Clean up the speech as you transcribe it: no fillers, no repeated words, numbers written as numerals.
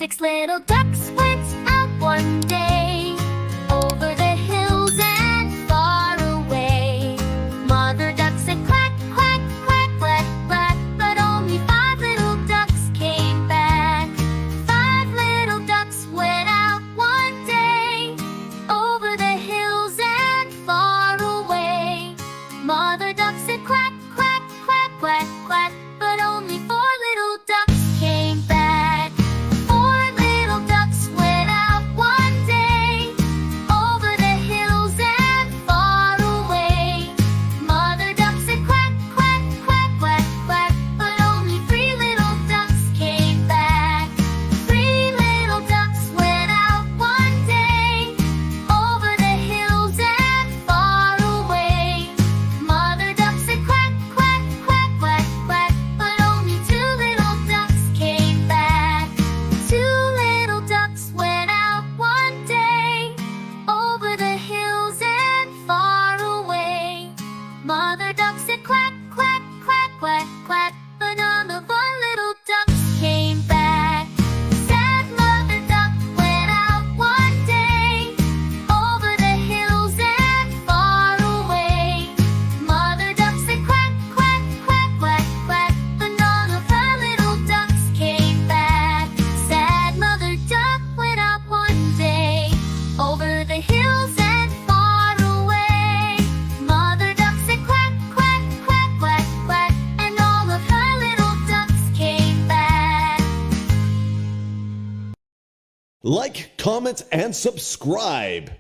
6 little ducks went out one day, over the hills and far away. Mother duck said quack, quack, quack, quack, quack, but only 5 little ducks came back. 5 little ducks went out one day, over the hills and far away. Mother duck said quack, quack, quack, quack, quack, but only 4 little ducks came back. 4 little ducks went out one day, over the hills and far away. Mother duck said quack, quack, quack, quack, quack, but only 3 little ducks came back. 3 little ducks went out one day, over the hills and far away. Mother duck said quack, quack, quack, quack, quack, but only 2 little ducks came back. 2 little ducks went out one day, over the hills and far away. Mother duck said quack, quack, quack, quack, quack, but none of 1 little ducks came back. Sad mother duck went out one day, over the hills and far away. Mother duck said quack, quack, quack, quack, quack, but none of her little ducks came back. Sad mother duck went out one day, over the hills and far away. Mother duck said quack, quack, quack, quack, quack, and all of her little ducks came back. Like, comment, and subscribe.